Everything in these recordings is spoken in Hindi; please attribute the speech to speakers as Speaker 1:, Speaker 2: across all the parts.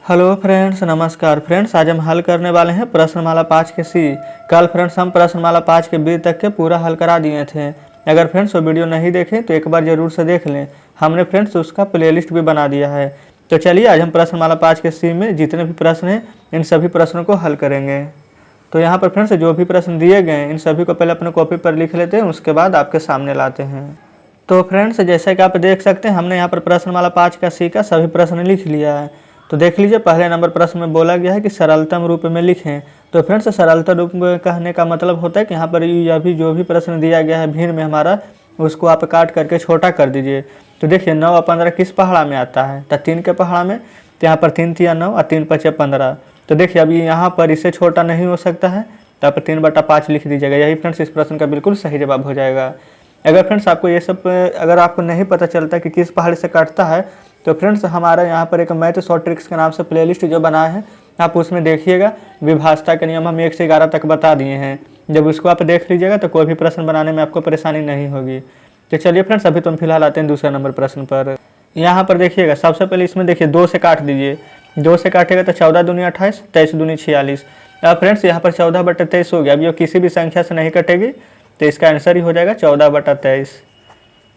Speaker 1: हेलो फ्रेंड्स, नमस्कार फ्रेंड्स। आज हम हल करने वाले हैं प्रश्नमाला 5 के सी। कल फ्रेंड्स हम प्रश्नमाला 5 के बी तक के पूरा हल करा दिए थे। अगर फ्रेंड्स वो वीडियो नहीं देखें तो एक बार ज़रूर से देख लें। हमने फ्रेंड्स उसका प्लेलिस्ट भी बना दिया है। तो चलिए आज हम प्रश्नमाला 5 के सी में जितने भी प्रश्न हैं इन सभी प्रश्नों को हल करेंगे। तो यहाँ पर फ्रेंड्स जो भी प्रश्न दिए गए हैं इन सभी को पहले अपने कॉपी पर लिख लेते हैं, उसके बाद आपके सामने लाते हैं। तो फ्रेंड्स जैसा कि आप देख सकते हैं हमने यहाँ पर प्रश्नमाला 5 का सी का सभी प्रश्न लिख लिया है। तो देख लीजिए, पहले नंबर प्रश्न में बोला गया है कि सरलतम रूप में लिखें। तो फ्रेंड्स सरलतम रूप में कहने का मतलब होता है कि यहाँ पर यह भी जो भी प्रश्न दिया गया है भिन्न में हमारा, उसको आप काट करके छोटा कर दीजिए। तो देखिए 9 और 15 किस पहाड़ा में आता है, तो 3 के पहाड़ा में। तो यहाँ पर 3 तिया 9 और 3 पचे 15। तो देखिए अभी यहाँ पर इससे छोटा नहीं हो सकता है, तो आप 3/5 लिख दीजिएगा। यही फ्रेंड्स इस प्रश्न का बिल्कुल सही जवाब हो जाएगा। अगर फ्रेंड्स आपको ये सब अगर आपको नहीं पता चलता कि किस पहाड़ से काटता है, तो फ्रेंड्स हमारा यहाँ पर एक मैथ शॉर्ट ट्रिक्स के नाम से प्लेलिस्ट जो बना है, आप उसमें देखिएगा। विभाजता के नियम हम 1 से 11 तक बता दिए हैं। जब उसको आप देख लीजिएगा तो कोई भी प्रश्न बनाने में आपको परेशानी नहीं होगी। तो चलिए फ्रेंड्स अभी तो हम फिलहाल आते हैं दूसरा नंबर प्रश्न पर। यहाँ पर देखिएगा, सबसे पहले इसमें देखिए 2 से काट दीजिए। 2 से काटेगा तो 14 दूनी 28, 23 दूनी 46। अब फ्रेंड्स यहाँ पर 14/23 हो गया। अब ये किसी भी संख्या से नहीं कटेगी, तो इसका आंसर ही हो जाएगा 14/23।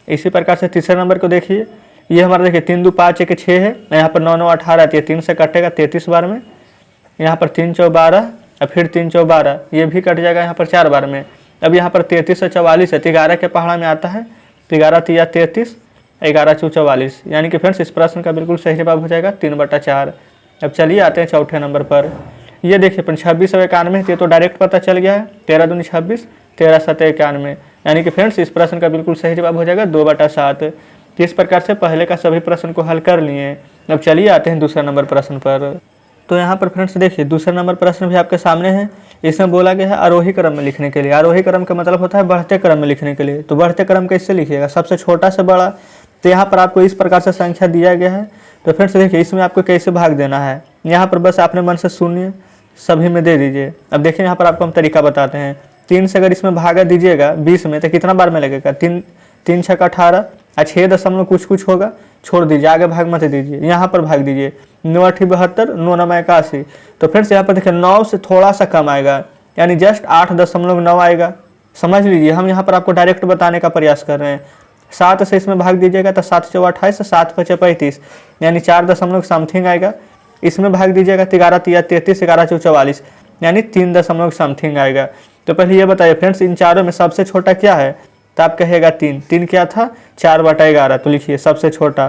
Speaker 1: इसी प्रकार से तीसरे नंबर को देखिए, ये हमारा देखिए 3 2 5 1 6 है। यहाँ पर 9 9 18, तो 3 से कटेगा 33 बार में। यहाँ पर 3 4 12 और फिर 3 4 12, ये भी कट जाएगा यहाँ पर 4 बार में। अब यहाँ पर 33 से 44 है, तो 11 के पहाड़ा में आता है। तो 11 तिया 33, 11 चू 44, यानी कि फ्रेंड्स इस प्रश्न का बिल्कुल सही जवाब हो जाएगा 3/4। अब चलिए आते हैं चौथे नंबर पर। ये देखिए 26 और 91, ये तो डायरेक्ट पता चल गया है। 13 दूनी 26, 13 7 91, यानी कि फ्रेंड्स इस प्रश्न का बिल्कुल सही जवाब हो जाएगा 2/7। इस प्रकार से पहले का सभी प्रश्न को हल कर लिए। अब चलिए आते हैं दूसरा नंबर प्रश्न पर। तो यहाँ पर फ्रेंड्स देखिए दूसरा नंबर प्रश्न भी आपके सामने है। इसमें बोला गया है आरोही क्रम में लिखने के लिए। आरोही क्रम का मतलब होता है बढ़ते क्रम में लिखने के लिए। तो बढ़ते क्रम कैसे लिखिएगा, सबसे छोटा से बड़ा। तो यहाँ पर आपको इस प्रकार से संख्या दिया गया है। तो फ्रेंड्स देखिए इसमें आपको कैसे भाग देना है, यहाँ पर बस अपने मन से शून्य सभी में दे दीजिए। अब देखिए यहाँ पर आपको हम तरीका बताते हैं। 3 से अगर इसमें भागा दीजिएगा 20 में, तो कितना बार में लगेगा, 3 6 18 और 6 दशमलव कुछ होगा, छोड़ दीजिए, आगे भाग मत दीजिए। यहाँ पर भाग दीजिए 9 8 72, 9 9 81। तो फ्रेंड्स यहाँ पर देखिए 9 से थोड़ा सा कम आएगा, यानी जस्ट 8.9 आएगा। समझ लीजिए, हम यहाँ पर आपको डायरेक्ट बताने का प्रयास कर रहे हैं। 7 से इसमें भाग दीजिएगा तो 7 4 28, 7 5 35, यानी 4 दशमलव समथिंग आएगा। इसमें भाग दीजिएगा 11 तिया 33, 11 चौ 44, यानी 3 दशमलव समथिंग आएगा। तो पहले ये बताइए फ्रेंड्स इन चारों में सबसे छोटा क्या है, तो आप कहेगा 3। 3 क्या था, 4/11। तो लिखिए सबसे छोटा।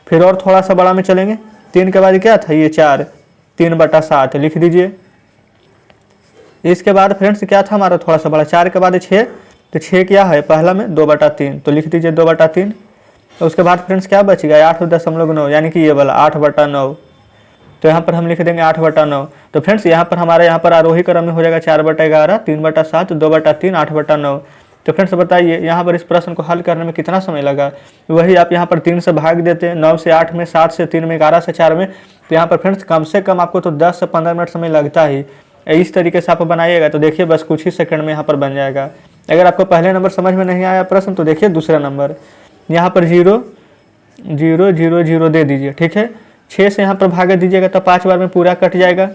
Speaker 1: फिर और थोड़ा सा बड़ा में चलेंगे, 3 के बाद क्या था, ये 4, 3/7 लिख दीजिए। इसके बाद फ्रेंड्स क्या था हमारा थोड़ा सा बड़ा, 4 के बाद 6, तो 6 क्या है पहला में 2/3, तो लिख दीजिए 2/3। तो उसके बाद फ्रेंड्स क्या बच गया, 8.9, यानी कि ये वाला 8/9। तो यहाँ पर हम लिख देंगे 8/9। तो फ्रेंड्स यहाँ पर हमारे यहाँ पर आरोही क्रम में हो जाएगा 4/11, 3/7, 2/3, 8/9। तो फ्रेंड्स बताइए यहाँ पर इस प्रश्न को हल करने में कितना समय लगा। वही आप यहाँ पर 3 से भाग देते हैं, 9 से 8 में, 7 से 3 में, 11 से 4 में। तो यहाँ पर फ्रेंड्स कम से कम आपको तो 10 से 15 मिनट समय लगता ही। इस तरीके से आप बनाइएगा तो देखिए बस कुछ ही सेकंड में यहाँ पर बन जाएगा। अगर आपको पहले नंबर समझ में नहीं आया प्रश्न, तो देखिए दूसरा नंबर। यहाँ पर 0 0 0 0 दे दीजिए, ठीक है। 6 से यहाँ पर भागा दीजिएगा तो 5 बार में पूरा कट जाएगा।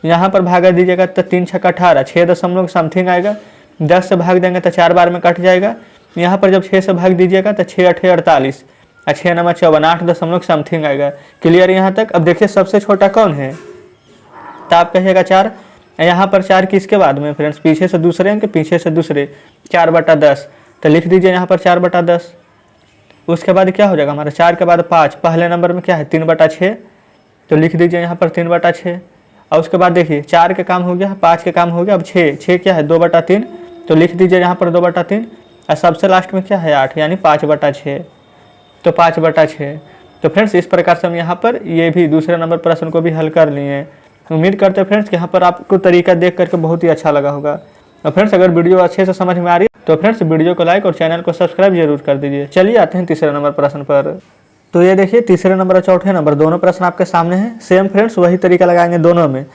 Speaker 1: यहाँ पर भागा दीजिएगा तो 3 6 18, 6 दशमलव समथिंग आएगा। 10 से भाग देंगे तो 4 बार में कट जाएगा। यहाँ पर जब 6 से भाग दीजिएगा तो 6 8 48 और 6 9 54, 8 दशमलव समथिंग आएगा। क्लियर यहाँ तक। अब देखिए सबसे छोटा कौन है, तो आप कहिएगा 4। यहाँ पर 4 किसके बाद में फ्रेंड्स, पीछे से दूसरे हैं कि पीछे से दूसरे, 4/10। तो लिख दीजिए यहाँ पर 4/10। उसके बाद क्या हो जाएगा हमारा, 4 के बाद 5, पहले नंबर में क्या है 3/6, तो लिख दीजिए यहाँ पर 3/6। और उसके बाद देखिए 4 के काम हो गया, 5 के काम हो गया। अब 6 क्या है 2/3, तो लिख दीजिए यहाँ पर 2/3। और सबसे लास्ट में क्या है 8, यानी 5/6, तो 5/6। तो फ्रेंड्स इस प्रकार से हम यहाँ पर ये भी दूसरे नंबर प्रश्न को भी हल कर लिए हैं। उम्मीद करते हैं फ्रेंड्स कि यहाँ पर आपको तरीका देख करके बहुत ही अच्छा लगा होगा। और फ्रेंड्स अगर वीडियो अच्छे से समझ में आ रही है तो फ्रेंड्स वीडियो को लाइक और चैनल को सब्सक्राइब जरूर कर दीजिए। चलिए आते हैं तीसरे नंबर प्रश्न पर। तो ये देखिए तीसरे नंबर और चौथे नंबर दोनों प्रश्न आपके सामने हैं। सेम फ्रेंड्स वही तरीका लगाएंगे दोनों में,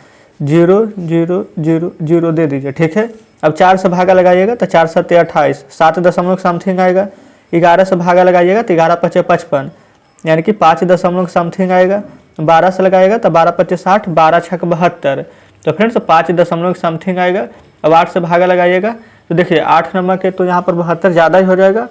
Speaker 1: 0 0 0 0 दे दीजिए, ठीक है। अब 4 से भागा लगाइएगा तो 4 7 28, 7 दशमलव समथिंग आएगा। 11 से भागा लगाइएगा तो 11 5 55, यानी कि 5 दशमलव समथिंग आएगा। 12 से लगाएगा तो 12 25 60, 12 छक 72। तो फ्रेंड्स 5 दशमलव समथिंग आएगा। अब 8 से भागा लगाइएगा तो देखिए 8 नंबर के तो यहाँ पर 72 ज़्यादा ही हो जाएगा।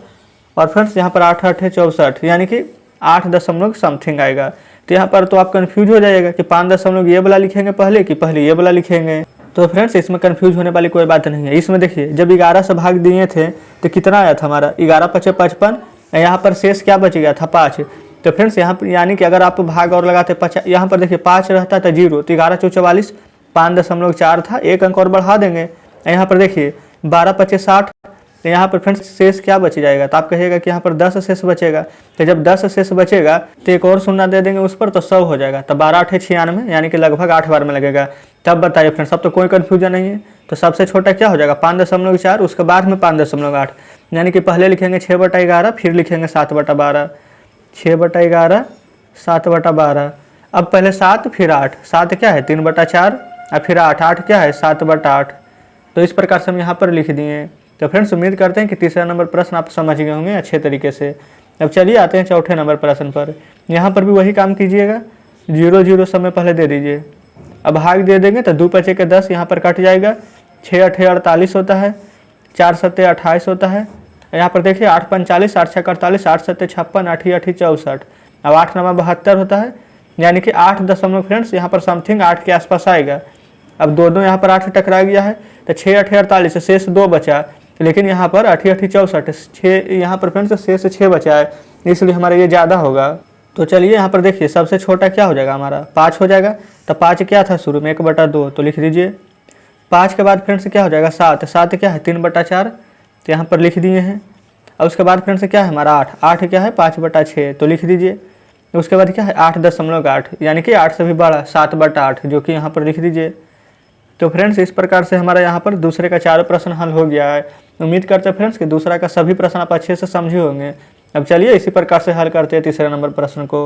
Speaker 1: और फ्रेंड्स यहाँ पर 8 8 है 64, यानी कि 8 दशमलव समथिंग आएगा। तो यहाँ पर तो आप कन्फ्यूज हो जाएगा कि 5 दशमलव ये वाला लिखेंगे पहले कि पहले ये वाला लिखेंगे। तो फ्रेंड्स इसमें कन्फ्यूज होने वाली कोई बात नहीं है। इसमें देखिए जब 11 से भाग दिए थे तो कितना आया था हमारा 11 5 55, यहाँ पर शेष क्या बच गया था 5। तो फ्रेंड्स यहाँ पर यानी कि अगर आप भाग और लगाते 50, यहाँ पर देखिए 5 रहता था 0, तो 11 चौ 44, 5.4 था, 1 अंक और बढ़ा देंगे। यहाँ पर देखिए 12 25 60, तो यहाँ पर फ्रेंड्स शेष क्या बच जाएगा, तो आप कहिएगा कि यहाँ पर 10 शेष बचेगा। तो जब 10 शेष बचेगा तो एक और शून्य दे देंगे उस पर, तो 100 हो जाएगा। तो 12 8 96, यानी कि लगभग 8 बार में लगेगा। तब बताइए फ्रेंड्स, अब तो कोई कन्फ्यूजन नहीं है। तो सबसे छोटा क्या हो जाएगा 5.4, उसके बाद में 5.8, यानी कि पहले लिखेंगे 6/11, फिर लिखेंगे 7/12, 6/11 7/12। अब पहले 7 फिर 8, 7 क्या है 3/4, और फिर 8, 8 क्या है 7/8। तो इस प्रकार से हम यहाँ पर लिख दिए। तो फ्रेंड्स उम्मीद करते हैं कि तीसरा नंबर प्रश्न आप समझ गए होंगे अच्छे तरीके से। अब चलिए आते हैं चौथे नंबर प्रश्न पर। यहाँ पर भी वही काम कीजिएगा, 0 0 समय पहले दे दीजिए। अब भाग दे देंगे तो 2 5 के 10 यहाँ पर कट जाएगा, 6 8 48 होता है, 4 7 28 होता है। यहाँ पर देखिए 8 45, 8 6 48, 8 7 56, 8 8 64। अब 8 9 72 होता है, यानी कि 8 दशमलव फ्रेंड्स यहाँ पर समथिंग 8 के आसपास आएगा। अब दो यहाँ पर 8 टकरा गया है, तो 6 8 48 शेष 2 बचा, लेकिन यहाँ पर 8 8 64, 6 यहाँ पर फ्रेंड्स शेष 6 बचा है, इसलिए हमारा ये ज़्यादा होगा। तो चलिए यहाँ पर देखिए सबसे छोटा क्या हो जाएगा हमारा 5 हो जाएगा। तो 5 क्या था शुरू में 1/2, तो लिख दीजिए। 5 के बाद फ्रेंड्स क्या हो जाएगा 7, 7 क्या है 3/4, तो यहाँ पर लिख दिए हैं। और उसके बाद फ्रेंड्स क्या है हमारा 8, 8 क्या है 5/6, तो लिख दीजिए। उसके बाद क्या है 8.8, यानी कि 8 से भी बड़ा 7/8, जो कि यहाँ पर लिख दीजिए। तो फ्रेंड्स इस प्रकार से हमारा यहाँ पर दूसरे का 4 प्रश्न हल हो गया है। उम्मीद करते हैं फ्रेंड्स कि दूसरा का सभी प्रश्न आप अच्छे से समझे होंगे। अब चलिए इसी प्रकार से हल करते हैं तीसरे नंबर प्रश्न को।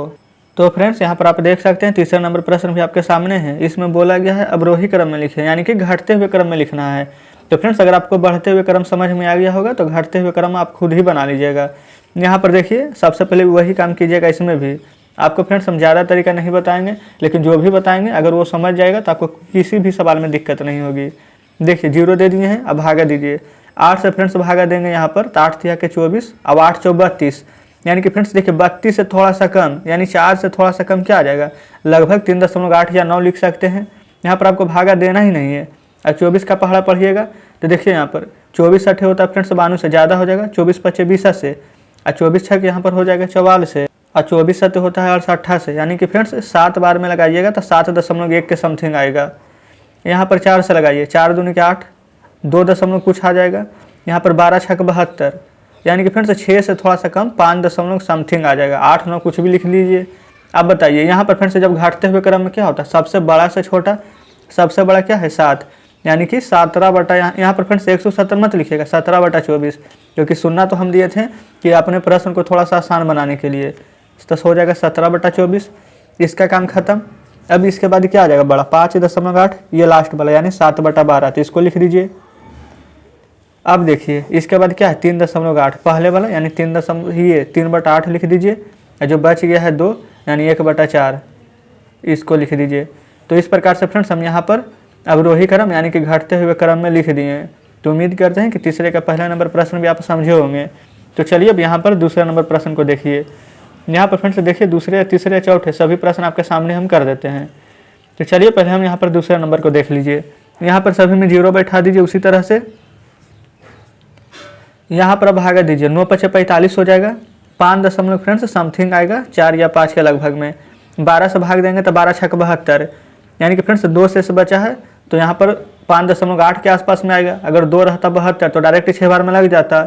Speaker 1: तो फ्रेंड्स यहाँ पर आप देख सकते हैं तीसरा नंबर प्रश्न भी आपके सामने है। इसमें बोला गया है अवरोही क्रम में लिखें, यानी कि घटते हुए क्रम में लिखना है। तो फ्रेंड्स अगर आपको बढ़ते हुए क्रम समझ में आ गया होगा तो घटते हुए क्रम आप खुद ही बना लीजिएगा। यहाँ पर देखिए सबसे पहले वही काम कीजिएगा। इसमें भी आपको फ्रेंड्स हम ज़्यादा तरीका नहीं बताएंगे, लेकिन जो भी बताएंगे अगर वो समझ जाएगा तो आपको किसी भी सवाल में दिक्कत नहीं होगी। देखिए 0 दे दिए हैं, अब भागा दीजिए। 8 से फ्रेंड्स भागा देंगे यहाँ पर, तो 8 तिया के 24, अब 8 चौ 32, यानी कि फ्रेंड्स देखिए 32 से थोड़ा सा कम, यानी 4 से थोड़ा सा कम क्या आ जाएगा, लगभग 3.8 या 9 लिख सकते हैं। यहाँ पर आपको भागा देना ही नहीं है। और 24 का पहाड़ा पढ़िएगा तो देखिए यहाँ पर 24 6 होता है फ्रेंड्स 92 से ज़्यादा हो जाएगा, 24 5 20 से, और 24 6 यहाँ पर हो जाएगा 44 से, और 24 7 होता है 68 से, यानी कि फ्रेंड्स 7 बार में लगाइएगा तो 7.1 के समथिंग आएगा। यहाँ पर 4 से लगाइए, 4 दूनी के 8, 2 दशमलव कुछ आ जाएगा। यहाँ पर 12 6 72, यानी कि फ्रेंड्स 6 से थोड़ा सा कम 5 दशमलव समथिंग आ जाएगा। 8 9 कुछ भी लिख लीजिए। अब बताइए यहाँ पर फ्रेंड्स जब घटते हुए क्रम में क्या होता है, सबसे बड़ा से छोटा, सबसे बड़ा क्या है 7, यानी कि 17 बटा, यहाँ पर फ्रेंड्स 170 मत लिखिएगा, 17/24, क्योंकि सुनना तो हम दिए थे कि अपने प्रश्न को थोड़ा सा आसान बनाने के लिए। तो हो जाएगा 17/24, इसका काम खत्म। अब इसके बाद क्या आ जाएगा बड़ा 5.8, ये लास्ट वाला यानी 7/12, तो इसको लिख दीजिए। अब देखिए इसके बाद क्या है 3.8, पहले वाला यानी 3/8 लिख दीजिए। जो बच गया है 2 यानी 1/4, इसको लिख दीजिए। तो इस प्रकार से फ्रेंड्स हम यहाँ पर अवरोही क्रम यानी कि घटते हुए क्रम में लिख दिए हैं। तो उम्मीद करते हैं कि तीसरे का पहला नंबर प्रश्न भी आप समझे होंगे। तो चलिए अब यहाँ पर दूसरे नंबर प्रश्न को देखिए। यहाँ पर फ्रेंड्स देखिए दूसरे तीसरे चौथे सभी प्रश्न आपके सामने हम कर देते हैं। तो चलिए पहले हम यहाँ पर दूसरे नंबर को देख लीजिए। यहाँ पर सभी में 0 बैठा दीजिए। उसी तरह से यहाँ पर अब भागा दीजिए, 9 5 45 हो जाएगा, 5 दशमलव फ्रेंड्स समथिंग आएगा 4 या 5 के लगभग में। 12 से भाग देंगे तो 12 6 72, यानी कि फ्रेंड्स 2 शेष बचा है, तो यहाँ पर 5.8 के आसपास में आएगा। अगर 2 रहता 72 तो डायरेक्ट 6 बार में लग जाता।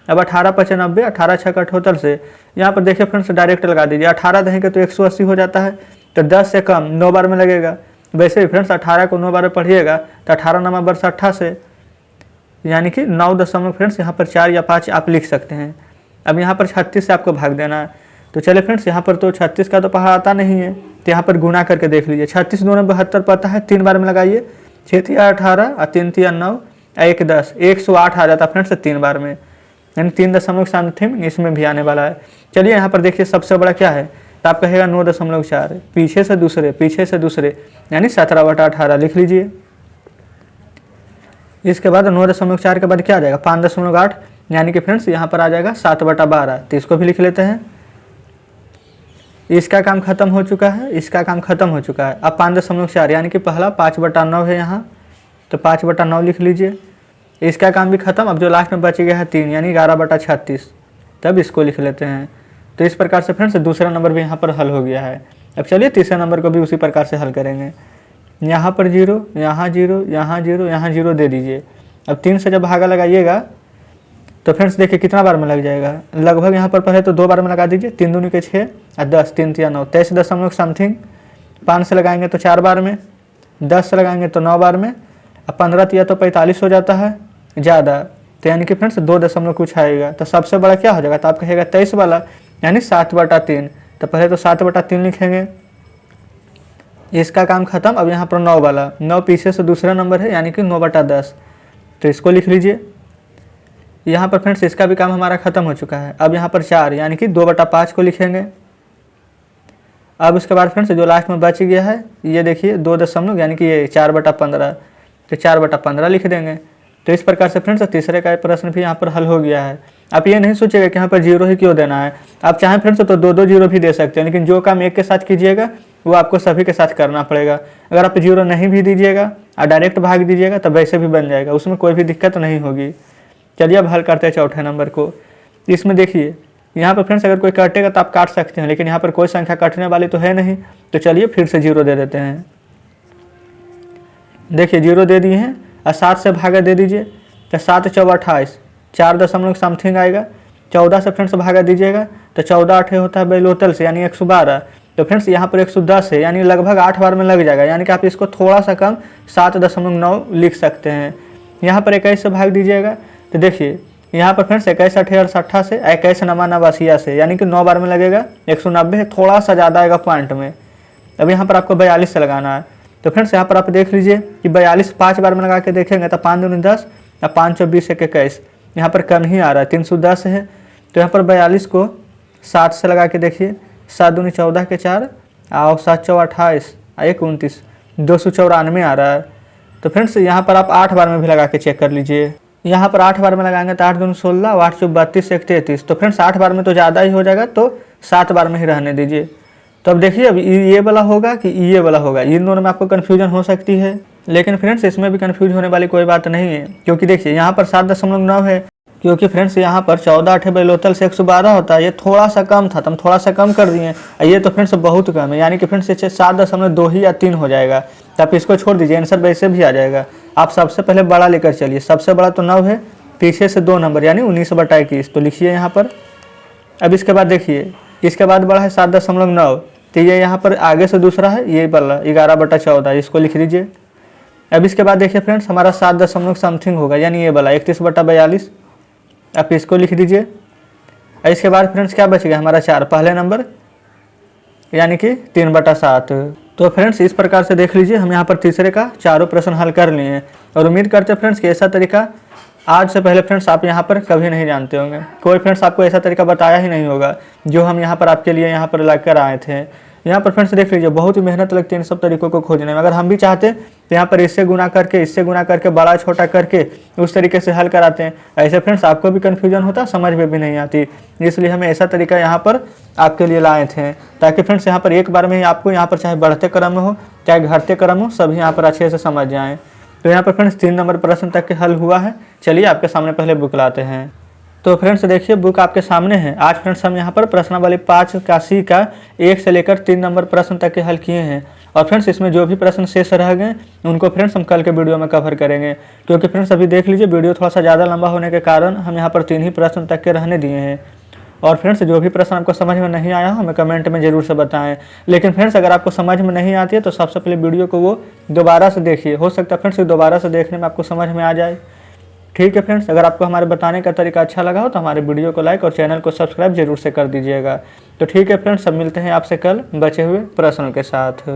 Speaker 1: अब 18 5 90, 18 6 78 से यहाँ पर देखिए फ्रेंड्स डायरेक्ट लगा दीजिए। 18 देंगे तो 180 हो जाता है, तो 10 से कम 9 बार में लगेगा। वैसे ही फ्रेंड्स 18 को 9 बार में पढ़िएगा तो 18 9 वर्ष 28 से, यानी कि 9 दशमलव फ्रेंड्स यहाँ पर 4 या 5 आप लिख सकते हैं। अब यहाँ पर 36 से आपको भाग देना है। तो चलिए फ्रेंड्स यहाँ पर तो 36 का तो पहाड़ आता नहीं है, तो यहाँ पर गुना करके देख लीजिए। 36 2 72 पता है, 3 बार में लगाइए, 6 3 18 और 3 3 9 1 10, 108 आ जाता फ्रेंड्स 3 बार में, यानी 3 दशमलव समथिंग इसमें भी आने वाला है। चलिए यहाँ पर देखिए सबसे बड़ा क्या है तो आप कहेगा 9.4, पीछे से दूसरे यानी 17/18 लिख लीजिए। इसके बाद 9.4 के बाद क्या आ जाएगा 5.8 यानी कि फ्रेंड्स यहाँ पर आ जाएगा 7/12, तो इसको भी लिख लेते हैं। इसका काम खत्म हो चुका है, इसका काम खत्म हो चुका है। अब 5.4 यानी कि पहला 5/9 है यहाँ, तो 5/9 लिख लीजिए। इसका काम भी खत्म। अब जो लास्ट में बच गया है 3 यानी 11/36, तब इसको लिख लेते हैं। तो इस प्रकार से फ्रेंड्स दूसरा नंबर भी यहाँ पर हल हो गया है। अब चलिए तीसरे नंबर को भी उसी प्रकार से हल करेंगे। यहाँ पर 0, यहाँ 0, यहाँ 0, यहाँ 0 दे दीजिए। अब 3 से जब भागा लगाइएगा तो फ्रेंड्स देखिए कितना बार में लग जाएगा, लगभग यहाँ पर पहले तो 2 बार में लगा दीजिए। 3 दूनी के 6 और 10, 3 3 9, 23 दशमलव समथिंग। 5 से लगाएंगे तो 4 बार में, 10 से लगाएंगे तो 9 बार में। अब 15 तिया तो 45 हो जाता है ज़्यादा, तो यानी कि फ्रेंड्स 2 दशमलव कुछ आएगा। तो सबसे बड़ा क्या हो जाएगा, तो आप कहेगा 23 वाला यानी 7/3। तो पहले तो 7/3 लिखेंगे, इसका काम खत्म। अब यहाँ पर 9 वाला, 9 पीछे से दूसरा नंबर है यानी कि 9/10, तो इसको लिख लीजिए। यहाँ पर फ्रेंड्स इसका भी काम हमारा खत्म हो चुका है। अब यहाँ पर 4 यानी कि 2/5 को लिखेंगे। अब उसके बाद फ्रेंड्स जो लास्ट में बच गया है ये देखिए 2 दशमलव यानी कि ये 4/15, तो 4/15 लिख देंगे। तो इस प्रकार से फ्रेंड्स तीसरे का प्रश्न भी यहाँ पर हल हो गया है। आप ये नहीं सोचिएगा कि यहाँ पर 0 ही क्यों देना है, आप चाहें फ्रेंड्स तो 2 0 भी दे सकते हैं, लेकिन जो काम एक के साथ कीजिएगा वो आपको सभी के साथ करना पड़ेगा। अगर आप 0 नहीं भी दीजिएगा और डायरेक्ट भाग दीजिएगा तो वैसे भी बन जाएगा, उसमें कोई भी दिक्कत नहीं होगी। चलिए अब हल करते हैं चौथे नंबर को। इसमें देखिए यहाँ पर फ्रेंड्स अगर कोई काटेगा तो आप काट सकते हैं, लेकिन यहाँ पर कोई संख्या काटने वाली तो है नहीं, तो चलिए फिर से 0 दे देते हैं। देखिए 0 दे दिए हैं और 7 से भागा दे दीजिए, तो 7 चौवा 28, 4 दशमलव समथिंग आएगा। 14 से फ्रेंड्स भागा दीजिएगा तो 14 8 होता है बेलोतल से यानी 112। तो फ्रेंड्स यहाँ पर 110 है यानी लगभग 8 बार में लग जाएगा, यानी कि आप इसको थोड़ा सा कम 7.9 लिख सकते हैं। यहाँ पर 21 से भाग दीजिएगा तो देखिए यहाँ पर फ्रेंड्स 21 8 68 से 21 9 89 से यानी कि 9 बार में लगेगा 190 है, थोड़ा सा ज़्यादा आएगा पॉइंट में। अब यहाँ पर आपको 42 से लगाना है, तो फ्रेंड्स यहाँ पर आप देख लीजिए कि 42 5 बार में लगा के देखेंगे तो 5 दूनी 10 और 5 चौ 20 1 21, यहाँ पर कम ही आ रहा है 310 है। तो यहाँ पर 42 को 7 से लगा के देखिए, 7 दूनी 14 के 4 और 7 चौ 28 1 29, 294 आ रहा है। तो फ्रेंड्स यहाँ पर आप 8 बार में भी लगा के चेक कर लीजिए। यहाँ पर 8 बार में लगाएंगे तो 8 दूनी 16 और 8 चौ 32 1 33। तो फ्रेंड्स 8 बार में तो ज़्यादा ही हो जाएगा, तो 7 बार में ही रहने दीजिए। तो अब देखिए अब ये वाला होगा कि ये वाला होगा, इन दोनों में आपको कन्फ्यूजन हो सकती है, लेकिन फ्रेंड्स इसमें भी कन्फ्यूज होने वाली कोई बात नहीं है, क्योंकि देखिए यहाँ पर 7.9 है, क्योंकि फ्रेंड्स यहाँ पर 14 8 बेलोतल से 112 होता है, ये थोड़ा सा कम था तो हम थोड़ा सा कम कर दिए, ये तो फ्रेंड्स बहुत कम है, यानी कि फ्रेंड्स 7.2 ही या 3 हो जाएगा। तो आप इसको छोड़ दीजिए, आंसर वैसे भी आ जाएगा। आप सबसे पहले बड़ा लेकर चलिए, सबसे बड़ा तो 9 है, पीछे से 2 नंबर यानी 19/21, तो लिखिए यहाँ पर। अब इसके बाद देखिए इसके बाद बड़ा है 7.9, तो ये यहाँ पर आगे से दूसरा है, ये वाला 11/14, इसको लिख लीजिए। अब इसके बाद देखिए फ्रेंड्स हमारा 7 दशमलव समथिंग होगा यानी ये वाला 31/42, आप इसको लिख दीजिए। और इसके बाद फ्रेंड्स क्या बच गया हमारा 4, पहले नंबर यानी कि 3/7। तो फ्रेंड्स इस प्रकार से देख लीजिए हम यहाँ पर तीसरे का चारों प्रश्न हल कर लिए हैं, और उम्मीद करते हैं फ्रेंड्स कि ऐसा तरीका आज से पहले फ्रेंड्स आप यहाँ पर कभी नहीं जानते होंगे, कोई फ्रेंड्स आपको ऐसा तरीका बताया ही नहीं होगा जो हम यहाँ पर आपके लिए यहाँ पर लाकर आए थे। यहाँ पर फ्रेंड्स देख लीजिए बहुत ही मेहनत लगती है इन सब तरीकों को खोजने में। अगर हम भी चाहते तो यहाँ पर इससे गुना करके बड़ा छोटा करके उस तरीके से हल कराते हैं। ऐसे फ्रेंड्स आपको भी कन्फ्यूजन होता, समझ में भी नहीं आती, इसलिए हमें ऐसा तरीका यहाँ पर आपके लिए लाए थे, ताकि फ्रेंड्स यहाँ पर एक बार में ही आपको यहाँ पर चाहे बढ़ते क्रम में हो चाहे घटते क्रम हो, सभी यहाँ पर अच्छे से समझ जाएँ। तो यहाँ पर फ्रेंड्स 3 नंबर प्रश्न तक के हल हुआ है। चलिए आपके सामने पहले बुक लाते हैं। तो फ्रेंड्स देखिए बुक आपके सामने है। आज फ्रेंड्स हम यहाँ पर प्रश्नावली 5 का सी का 1 से लेकर 3 नंबर प्रश्न तक के हल किए हैं, और फ्रेंड्स इसमें जो भी प्रश्न शेष रह गए उनको फ्रेंड्स हम कल के वीडियो में कवर करेंगे, क्योंकि फ्रेंड्स अभी देख लीजिए वीडियो थोड़ा सा ज़्यादा लंबा होने के कारण हम यहाँ पर 3 ही प्रश्न तक के रहने दिए हैं। और फ्रेंड्स जो भी प्रश्न आपको समझ में नहीं आया हो हमें कमेंट में ज़रूर से बताएं। लेकिन फ्रेंड्स अगर आपको समझ में नहीं आती है तो सबसे पहले वीडियो को वो दोबारा से देखिए, हो सकता है फ्रेंड्स दोबारा से देखने में आपको समझ में आ जाए। ठीक है फ्रेंड्स, अगर आपको हमारे बताने का तरीका अच्छा लगा हो तो हमारे वीडियो को लाइक और चैनल को सब्सक्राइब जरूर से कर दीजिएगा। तो ठीक है फ्रेंड्स, सब मिलते हैं आपसे कल बचे हुए प्रश्नों के साथ।